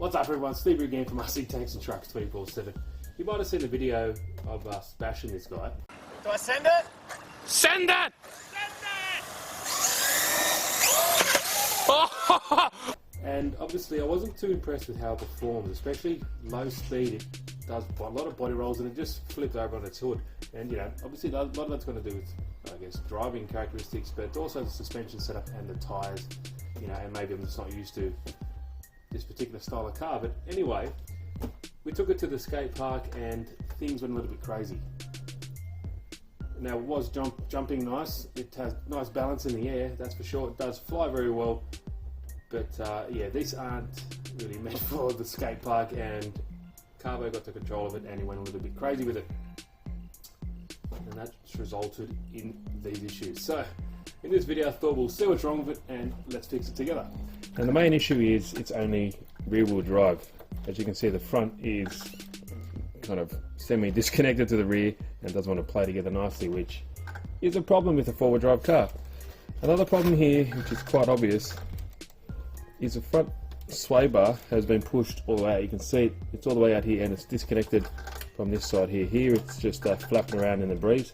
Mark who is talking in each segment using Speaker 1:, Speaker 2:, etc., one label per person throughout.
Speaker 1: What's up everyone, Steve here again from RC Tanks and Trucks 24/7. You might have seen the video of us bashing this guy.
Speaker 2: Do I send it?
Speaker 1: Send it! And obviously I wasn't too impressed with how it performs, especially low speed. It does a lot of body rolls and it just flipped over on its hood. And you know, obviously a lot of that's going to do with, I guess, driving characteristics, but also the suspension setup and the tyres. You know, and maybe I'm just not used to this particular style of car. But anyway, we took it to the skate park and things went a little bit crazy. Now it was jumping nice, it has nice balance in the air, that's for sure. It does fly very well, but yeah, these aren't really meant for the skate park, and Carbo got the control of it and he went a little bit crazy with it. And that's resulted in these issues. So in this video I thought we'll see what's wrong with it and let's fix it together. And the main issue is it's only rear wheel drive. As you can see, the front is kind of semi-disconnected to the rear and doesn't want to play together nicely, which is a problem with a four-wheel drive car. Another problem here, which is quite obvious, is the front sway bar has been pushed all the way out. You can see it, it's all the way out here and it's disconnected from this side here. Here it's just flapping around in the breeze,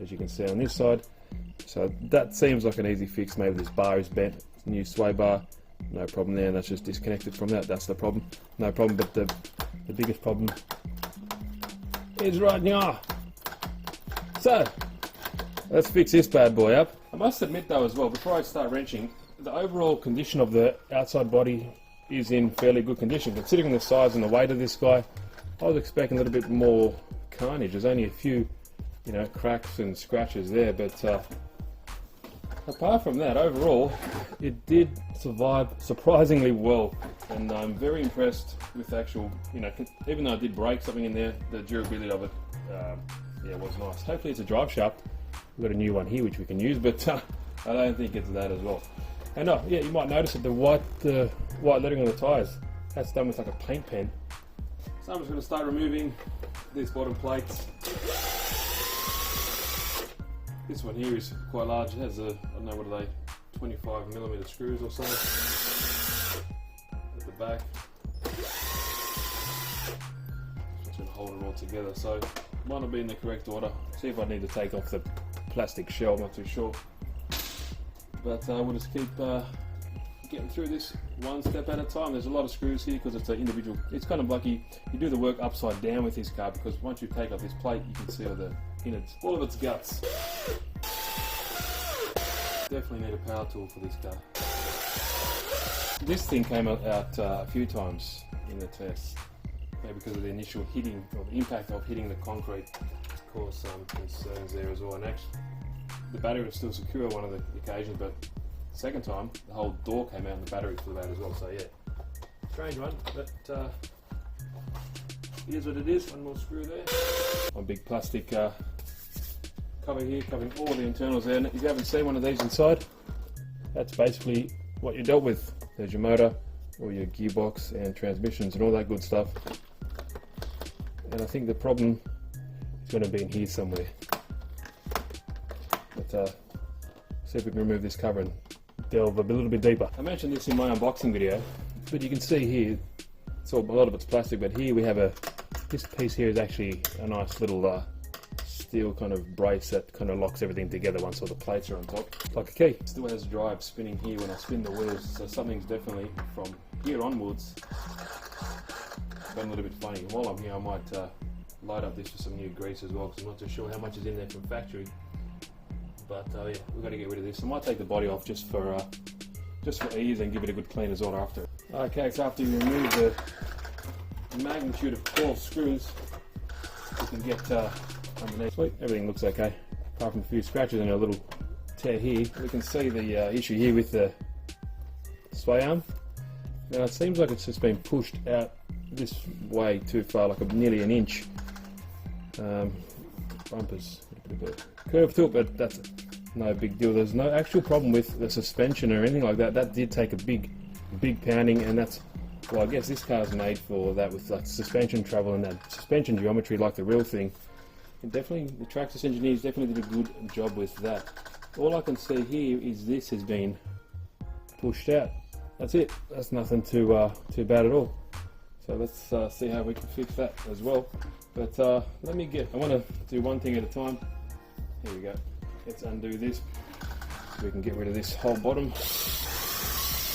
Speaker 1: as you can see on this side. So that seems like an easy fix. Maybe this bar is bent, new sway bar, no problem there, and that's just disconnected from that. That's the problem, no problem. But the biggest problem is right now. So let's fix this bad boy up. I must admit though as well, before I start wrenching, the overall condition of the outside body is in fairly good condition. Considering the size and the weight of this guy, I was expecting a little bit more carnage. There's only a few, you know, cracks and scratches there, but apart from that, overall, it did survive surprisingly well, and I'm very impressed with the actual, you know, even though I did break something in there, the durability of it, yeah, was nice. Hopefully it's a drive shaft. We've got a new one here which we can use, but I don't think it's that as well. And yeah, you might notice that the white lettering on the tyres, that's done with like a paint pen. So I'm just going to start removing these bottom plates. This one here is quite large. It has a, I don't know, what are they, 25mm screws or something at the back. Just going to hold it all together. So might not be in the correct order. See if I need to take off the plastic shell, I'm not too sure. But we'll just keep getting through this one step at a time. There's a lot of screws here because it's an individual. It's kind of like you do the work upside down with this car, because once you take off this plate, you can see all the innards, all of its guts. Definitely need a power tool for this car. This thing came out a few times in the test, maybe because of the initial hitting, or the impact of hitting the concrete caused some concerns there as well. And actually, the battery was still secure on one of the occasions, but the second time, the whole door came out and the battery flew out as well. So yeah, strange one, but it is what it is. One more screw there. One big plastic cover here covering all the internals there. And if you haven't seen one of these inside, that's basically what you dealt with. There's your motor, all your gearbox and transmissions and all that good stuff. And I think the problem is going to be in here somewhere. But see if we can remove this cover and delve a little bit deeper. I mentioned this in my unboxing video, but you can see here, a lot of it's plastic, but here we have this piece here is actually a nice little steel kind of brace that kind of locks everything together once all the plates are on top. It's like a key. It still has drive spinning here when I spin the wheels, so something's definitely from here onwards gone a little bit funny. And while I'm here, I might light up this with some new grease as well, because I'm not too sure how much is in there from factory. But yeah, we've got to get rid of this. I might take the body off just for ease and give it a good clean as well after. Okay, so after you remove the magnitude of 12 screws, you can get underneath. Sweet, everything looks okay, apart from a few scratches and a little tear here. We can see the issue here with the sway arm. Now it seems like it's just been pushed out this way too far, like nearly an inch. Bumper's a bit of a curve to it, but that's no big deal. There's no actual problem with the suspension or anything like that. That did take a big pounding, and that's, well, I guess this car's made for that, with like suspension travel and that suspension geometry like the real thing. And definitely, the Traxxas engineers definitely did a good job with that. All I can see here is this has been pushed out. That's it. That's nothing too bad at all. So let's see how we can fix that as well. But I want to do one thing at a time. Here we go. Let's undo this so we can get rid of this whole bottom.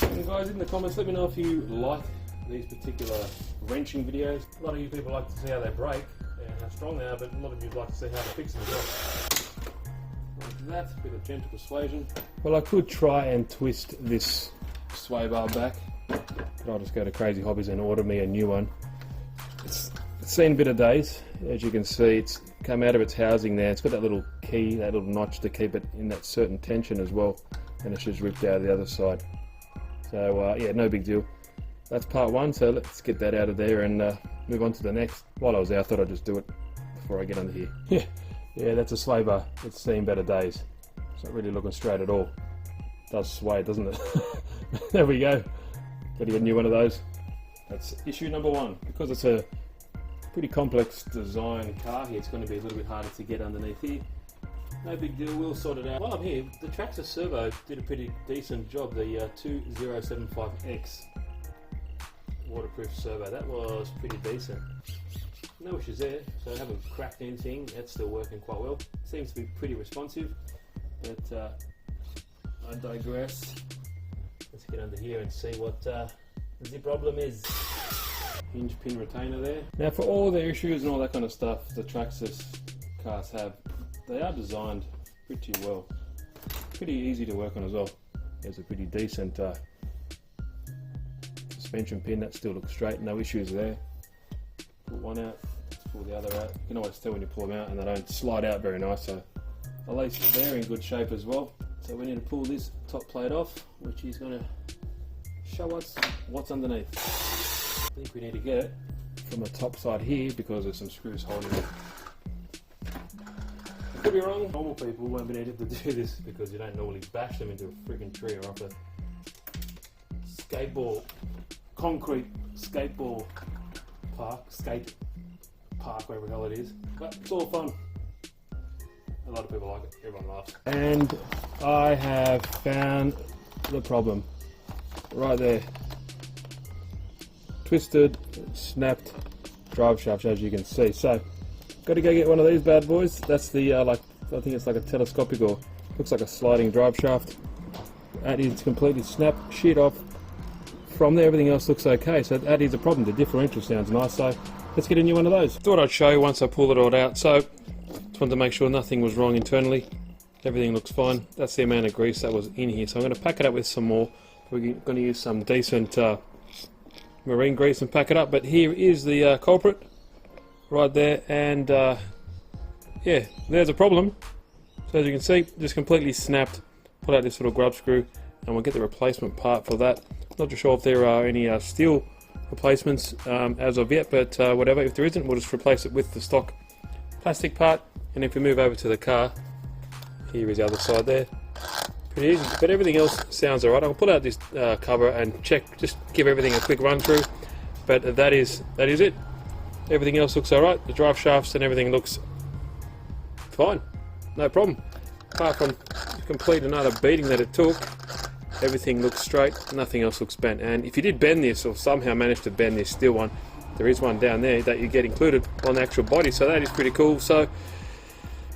Speaker 1: And guys, in the comments, let me know if you like these particular wrenching videos. A lot of you people like to see how they break and how strong they are, but a lot of you like to see how to fix them as well. Like that, a bit of gentle persuasion. Well, I could try and twist this sway bar back, but I'll just go to Crazy Hobbies and order me a new one. It's seen better days. As you can see, it's come out of its housing there. It's got that little key, that little notch to keep it in that certain tension as well, and it's just ripped out of the other side. So yeah, no big deal. That's part one, so let's get that out of there and move on to the next. While I was there, I thought I'd just do it before I get under here. Yeah, that's a sway bar. It's seen better days. It's not really looking straight at all. It does sway, doesn't it? There we go. Got to get a new one of those. That's issue number one. Because it's a pretty complex design car here, it's going to be a little bit harder to get underneath here. No big deal, we'll sort it out. While I'm here, the Traxxas Servo did a pretty decent job. The 2075X waterproof servo, that was pretty decent. No issues there, so I haven't cracked anything. That's still working quite well. Seems to be pretty responsive, but I digress. Let's get under here and see what the problem is. Hinge pin retainer there. Now, for all their issues and all that kind of stuff the Traxxas cars have, they are designed pretty well. Pretty easy to work on as well. There's a pretty decent suspension pin that still looks straight, no issues there. Pull one out, let's pull the other out. You can always tell when you pull them out and they don't slide out very nice, so at least they're in good shape as well. So we need to pull this top plate off, which is going to show us what's underneath. I think we need to get it from the top side here because there's some screws holding it. I could be wrong. Normal people won't be able to do this because you don't normally bash them into a freaking tree or off a skateboard, concrete skateboard park, skate park, wherever the hell it is. But it's all fun. A lot of people like it. Everyone laughs. And I have found the problem. Right there. Twisted, snapped drive shaft, as you can see. So, got to go get one of these bad boys. That's the I think it's like a telescopic, or looks like a sliding drive shaft. That is completely snapped, sheared off. From there, everything else looks okay. So that is a problem. The differential sounds nice. So let's get a new one of those. Thought I'd show you once I pulled it all out. So just wanted to make sure nothing was wrong internally. Everything looks fine. That's the amount of grease that was in here. So I'm going to pack it up with some more. We're going to use some decent marine grease and pack it up. But here is the culprit right there, and yeah, there's a problem. So as you can see, just completely snapped. Pull out this little grub screw and we'll get the replacement part for that. Not too sure if there are any steel replacements as of yet, but whatever. If there isn't, we'll just replace it with the stock plastic part. And if we move over to the car, here is the other side there. Pretty easy, but everything else sounds alright. I'll pull out this cover and check, just give everything a quick run through. But that is it. Everything else looks alright. The drive shafts and everything looks fine. No problem. Apart from complete another beating that it took, everything looks straight, nothing else looks bent. And if you did bend this, or somehow managed to bend this steel one, there is one down there that you get included on the actual body, so that is pretty cool. So I'm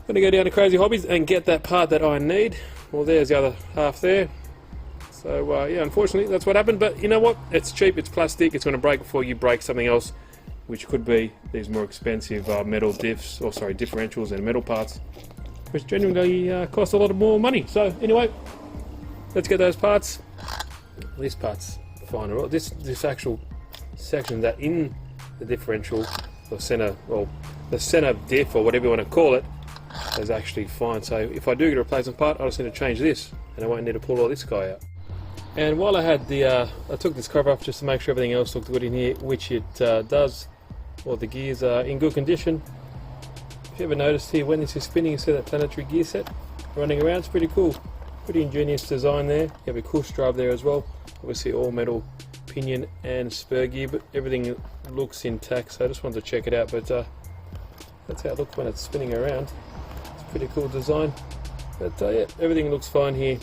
Speaker 1: going to go down to Crazy Hobbies and get that part that I need. Well, there's the other half there. So yeah, unfortunately that's what happened, but you know what, it's cheap, it's plastic, it's going to break before you break something else, which could be these more expensive metal differentials and metal parts, which genuinely cost a lot of more money. So anyway, let's get those parts. This part's fine. This actual section that in the differential, or center, or the center diff, or whatever you want to call it, is actually fine. So if I do get a replacement part, I just need to change this, and I won't need to pull all this guy out. And while I had I took this cover off just to make sure everything else looked good in here, which it does. All the gears are in good condition. If you ever noticed here, when this is spinning, you see that planetary gear set running around. It's pretty cool. Pretty ingenious design there. You have a push drive there as well. Obviously all metal pinion and spur gear, but everything looks intact, so I just wanted to check it out. But that's how it looks when it's spinning around. It's a pretty cool design. But yeah, everything looks fine here.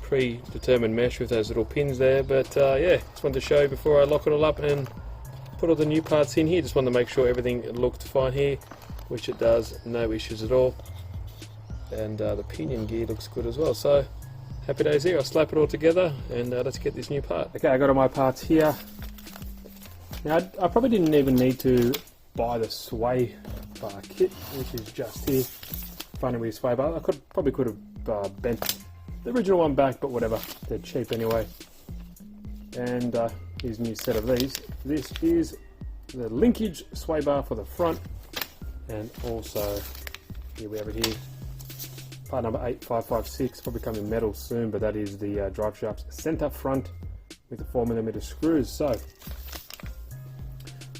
Speaker 1: Predetermined mesh with those little pins there. But yeah, just wanted to show you before I lock it all up and put all the new parts in here. Just wanted to make sure everything looked fine here, which it does, no issues at all. And the pinion gear looks good as well. So happy days here. I'll slap it all together and let's get this new part. Okay, I got all my parts here. Now I probably didn't even need to buy the sway bar kit, which is just here. Front and rear sway bar. I probably could have bent the original one back, but whatever. They're cheap anyway. And here's a new set of these. This is the linkage sway bar for the front, and also here we have it here. Part number 8556, probably come in metal soon, but that is the drive shafts center front with the 4mm screws. So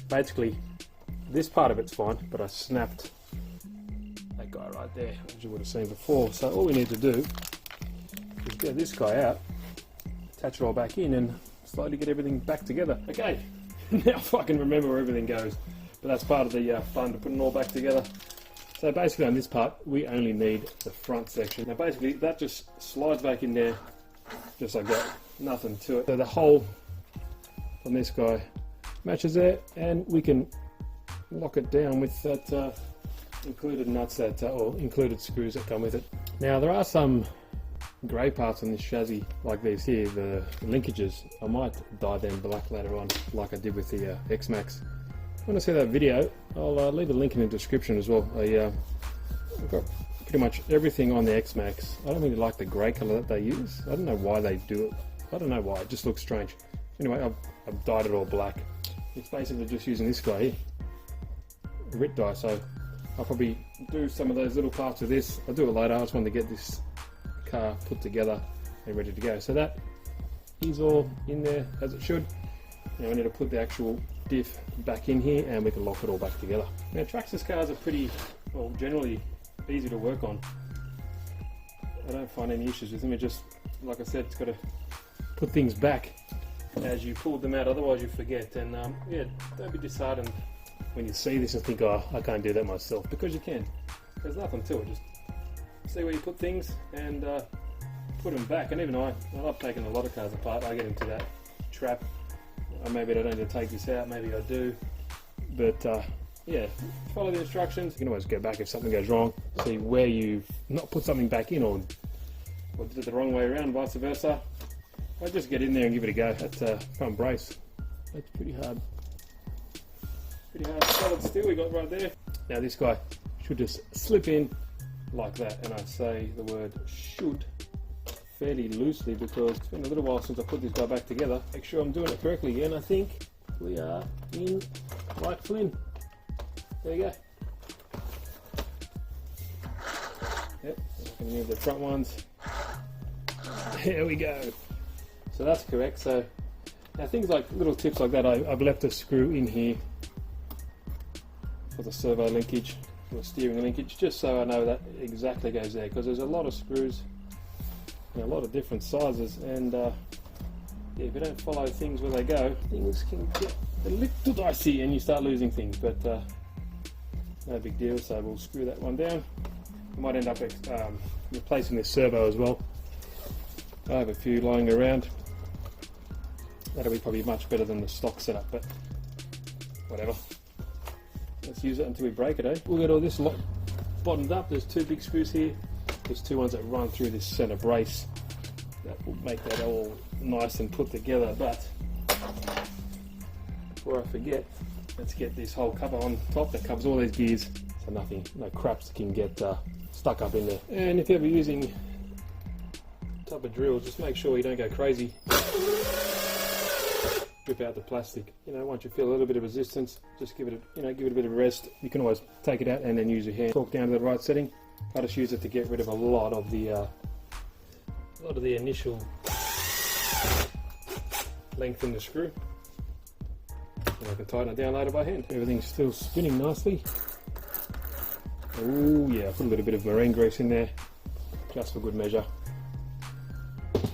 Speaker 1: basically this part of it's fine, but I snapped that guy right there, as you would have seen before. So all we need to do is get this guy out, attach it all back in, and slowly get everything back together. Okay, now if I can remember where everything goes, but that's part of the fun, to put it all back together. So basically on this part, we only need the front section. Now basically that just slides back in there, just like that, nothing to it. So the hole on this guy matches there, and we can lock it down with that included nuts, or included screws that come with it. Now there are some grey parts on this chassis, like these here, the linkages. I might dye them black later on, like I did with the X-Max. If you want to see that video, I'll leave a link in the description as well. I've got pretty much everything on the X-Max. I don't really like the grey colour that they use. I don't know why they do it. I don't know why, it just looks strange. Anyway, I've dyed it all black. It's basically just using this guy here, grit dye. So I'll probably do some of those little parts of this. I'll do it later. I just wanted to get this car put together and ready to go. So that is all in there as it should. Now we need to put the actual diff back in here, and we can lock it all back together. Now Traxxas cars are pretty, well, generally easy to work on. I don't find any issues with them. It just, like I said, it's got to put things back as you pull them out, otherwise you forget. And yeah, don't be disheartened when you see this and think, oh, I can't do that myself, because you can. There's nothing to it. Just see where you put things and put them back. And even I love taking a lot of cars apart. I get into that trap. Maybe I don't need to take this out, maybe I do. But yeah, follow the instructions. You can always go back if something goes wrong, see where you've not put something back in, or did it the wrong way around, vice versa. I just get in there and give it a go. That front brace, that's pretty hard. Pretty hard solid steel we got right there. Now this guy should just slip in like that, and I say the word should fairly loosely because it's been a little while since I put this guy back together. Make sure I'm doing it correctly, and I think we are in like Flynn. There you go. Yep, I can move the front ones. There we go. So that's correct. So now things like little tips like that, I've left a screw in here for the servo linkage, or steering linkage, just so I know that exactly goes there, because there's a lot of screws, a lot of different sizes, and yeah, if you don't follow things where they go, things can get a little dicey and you start losing things. But no big deal. So we'll screw that one down. I might end up replacing this servo as well. I have a few lying around. That'll be probably much better than the stock setup, but whatever. Let's use it until we break it, eh? We'll get all this lot bottomed up. There's two big screws here. There's two ones that run through this center brace. That will make that all nice and put together. But before I forget, let's get this whole cover on top that covers all these gears, so no craps can get stuck up in there. And if you're ever using type of drills, just make sure you don't go crazy. Rip out the plastic. Once you feel a little bit of resistance, just give it a bit of a rest. You can always take it out and then use your hand, torque down to the right setting. I just use it to get rid of a lot of the initial length in the screw. And I can tighten it down later by hand. Everything's still spinning nicely. Oh yeah, I put a little bit of marine grease in there, just for good measure.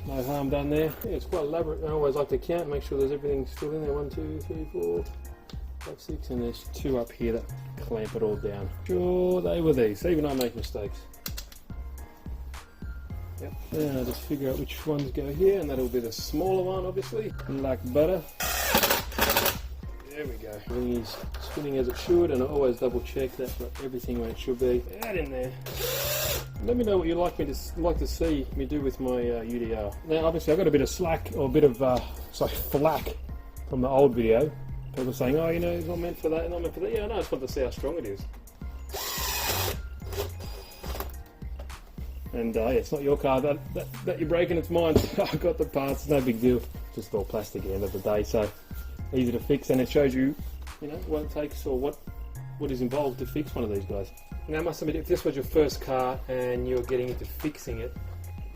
Speaker 1: No harm done there. Yeah, it's quite elaborate. I always like to count, make sure there's everything still in there. 1, 2, 3, 4, 5, 6, and there's 2 up here that clamp it all down. Sure, they were these. Even I make mistakes. Yep. Then I'll just figure out which ones go here, and that'll be the smaller one, obviously. Like butter. There we go. Everything is spinning as it should, and I always double check that's got everything where it should be. Add in there. Let me know what you'd like to see me do with my UDR. Now, obviously, I got a bit of slack or a bit of flack from the old video. People saying, "Oh, you know, it's not meant for that, not meant for that." Yeah, I know. I just want to see how strong it is. And yeah, it's not your car that you're breaking, it's mine. I've got the parts, no big deal. Just all plastic at the end of the day, so easy to fix, and it shows you, you know, what it takes or what is involved to fix one of these guys. Now, I must admit, if this was your first car and you're getting into fixing it,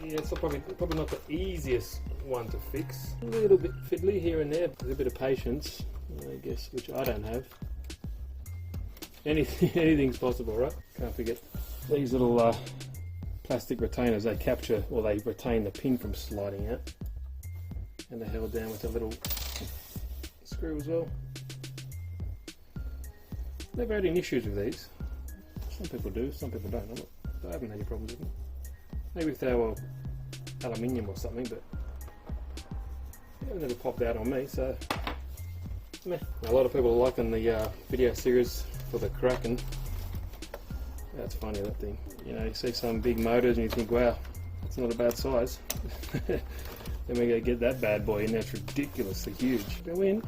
Speaker 1: yeah, it's probably not the easiest one to fix. A little bit fiddly here and there, with a bit of patience, I guess, which I don't have. Anything's possible, right? Can't forget these little plastic retainers. They capture, or they retain the pin from sliding out, and they're held down with a little screw as well. Never had any issues with these. Some people do, some people don't. I haven't had any problems with them. Maybe if they were aluminium or something, but they've never popped out on me, so meh. A lot of people are liking the video series for the Kraken. That's funny, that thing. You know, you see some big motors and you think, wow, that's not a bad size. Then we go get that bad boy in, that's ridiculously huge. Go in.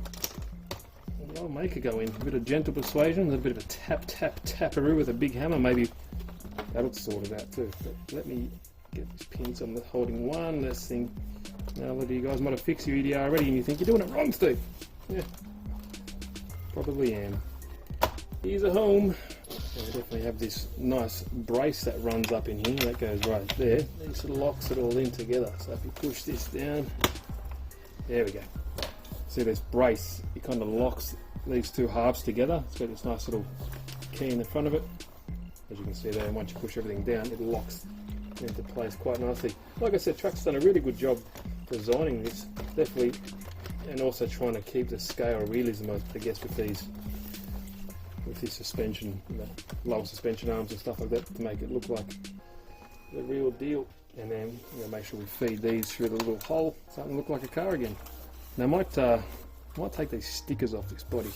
Speaker 1: I'll make it go in. A bit of gentle persuasion, a bit of a taparoo with a big hammer, maybe that'll sort it out too. But let me get these pins. I'm holding one less thing. Now, a lot of you guys might have fixed your EDR already and you think, you're doing it wrong, Steve. Yeah, probably am. Here's a home. And we definitely have this nice brace that runs up in here, that goes right there. This sort of locks it all in together. So if you push this down, there we go. See this brace, it kind of locks these two halves together. It's got this nice little key in the front of it. As you can see there, and once you push everything down, it locks into place quite nicely. Like I said, Traxxas done a really good job designing this, definitely, and also trying to keep the scale realism, I guess, with these suspension, you know, lower suspension arms and stuff like that, to make it look like the real deal. And then make sure we feed these through the little hole, something look like a car again. Now I might take these stickers off this body.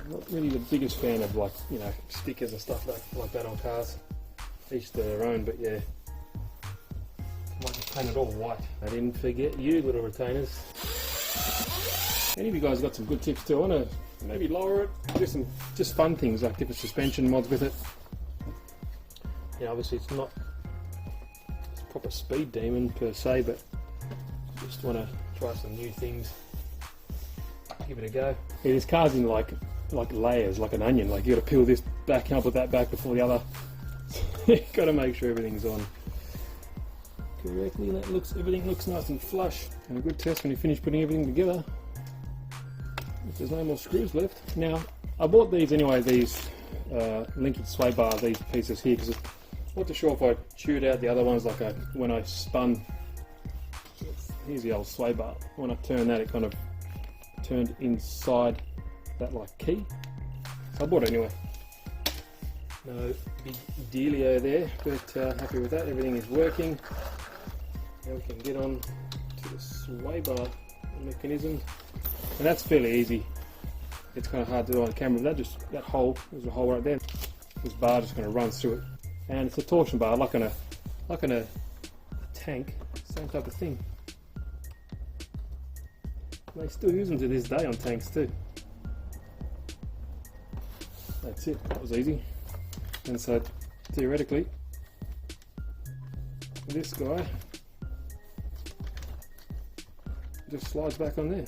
Speaker 1: I'm not really the biggest fan of, like, you know, stickers and stuff like that on cars. Each to their own, but yeah. I might just paint it all white. I didn't forget you, little retainers. Any of you guys got some good tips too? I want to maybe lower it, do some just fun things like different suspension mods with it. You know, obviously it's not a proper speed demon per se, but just want to try some new things. Give it a go. Yeah, this car's in like layers, like an onion. Like you got to peel this back and put that back before the other. Got to make sure everything's on correctly. Everything looks nice and flush. And a good test when you finish putting everything together. If there's no more screws left. Now I bought these anyway. These linkage sway bar, these pieces here, because I wasn't sure if I chewed out the other ones like when I spun. Here's the old sway bar. When I turned that, it kind of turned inside that like key. So I bought it anyway. No big dealio there, but happy with that. Everything is working. Now we can get on to the sway bar mechanism, and that's fairly easy. It's kind of hard to do on camera. That hole, there's a hole right there. This bar just kind of runs through it, and it's a torsion bar, like on a tank. Same type of thing. They still use them to this day on tanks too. That's it. That was easy. And so theoretically, this guy just slides back on there.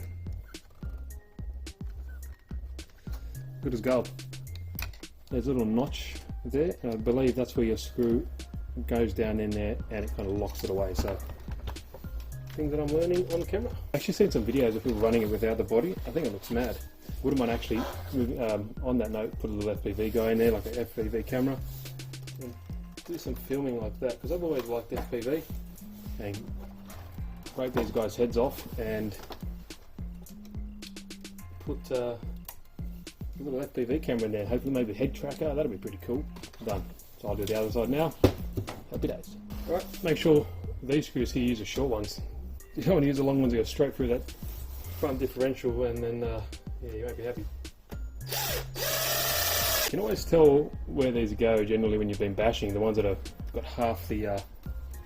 Speaker 1: Good as gold. There's a little notch there, and I believe that's where your screw goes down in there, and it kind of locks it away. So things that I'm learning on camera. I've actually seen some videos of people running it without the body. I think it looks mad. Wouldn't mind actually, on that note, put a little FPV guy in there, like an FPV camera, and do some filming like that, because I've always liked FPV, and break these guys' heads off and put a little FPV camera in there, hopefully maybe a head tracker. That'd be pretty cool. Done. So I'll do the other side now. Happy days. Alright, make sure these screws here, use the short ones. You don't want to use the long ones that go straight through that front differential, and then Yeah, you won't be happy. You can always tell where these go generally when you've been bashing. The ones that have got half the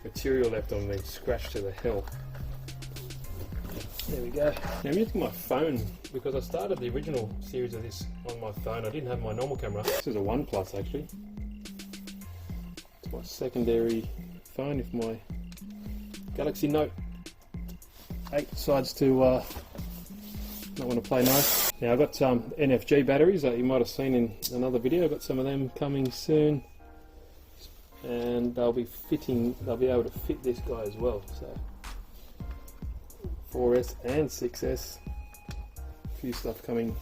Speaker 1: material left on them, scratched to the hell. There we go. Now I'm using my phone because I started the original series of this on my phone. I didn't have my normal camera. This is a OnePlus actually. It's my secondary phone if my Galaxy Note 8 decides to not want to play nice. Now I've got NFG batteries that you might have seen in another video. I've got some of them coming soon, and they'll be able to fit this guy as well. So 4S and 6S, a few stuff coming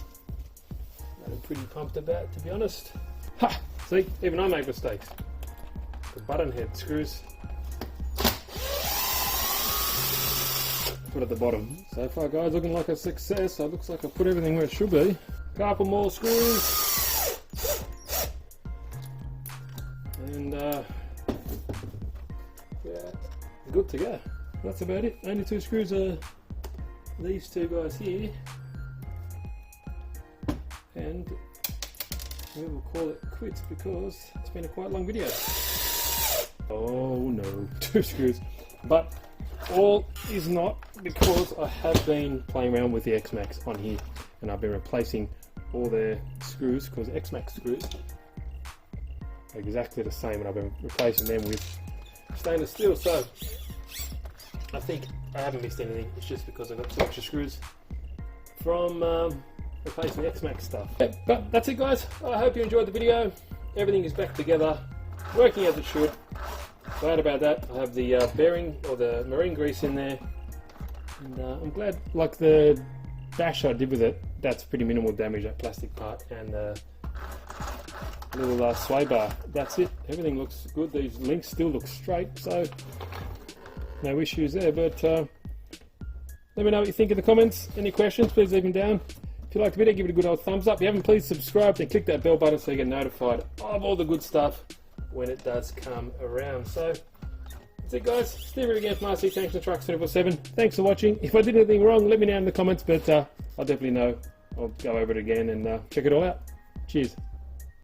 Speaker 1: that I'm pretty pumped about, to be honest. Ha! See, even I make mistakes. The button head screws put at the bottom. So far guys, looking like a success. It looks like I put everything where it should be. Couple more screws and yeah, good to go. That's about it. Only 2 screws are these 2 guys here, and we will call it quits because it's been a quite long video. Oh no, 2 screws. But all is not, because I have been playing around with the X-Max on here and I've been replacing all their screws, because X-Max screws are exactly the same, and I've been replacing them with stainless steel. So I think I haven't missed anything. It's just because I've got 2 extra screws from replacing the X-Max stuff. Yeah, but that's it guys. I hope you enjoyed the video. Everything is back together, working as it should. Glad about that. I have the bearing or the marine grease in there, and I'm glad, like the bash I did with it, that's pretty minimal damage, that plastic part, and little sway bar. That's it. Everything looks good. These links still look straight, so no issues there. But let me know what you think in the comments. Any questions, please leave them down. If you liked the video, give it a good old thumbs up. If you haven't, please subscribe and click that bell button so you get notified of all the good stuff when it does come around. So that's it guys. Steve again from RC Tanks and Trucks 24/7. Thanks for watching. If I did anything wrong, let me know in the comments, but I'll definitely know. I'll go over it again and check it all out. Cheers.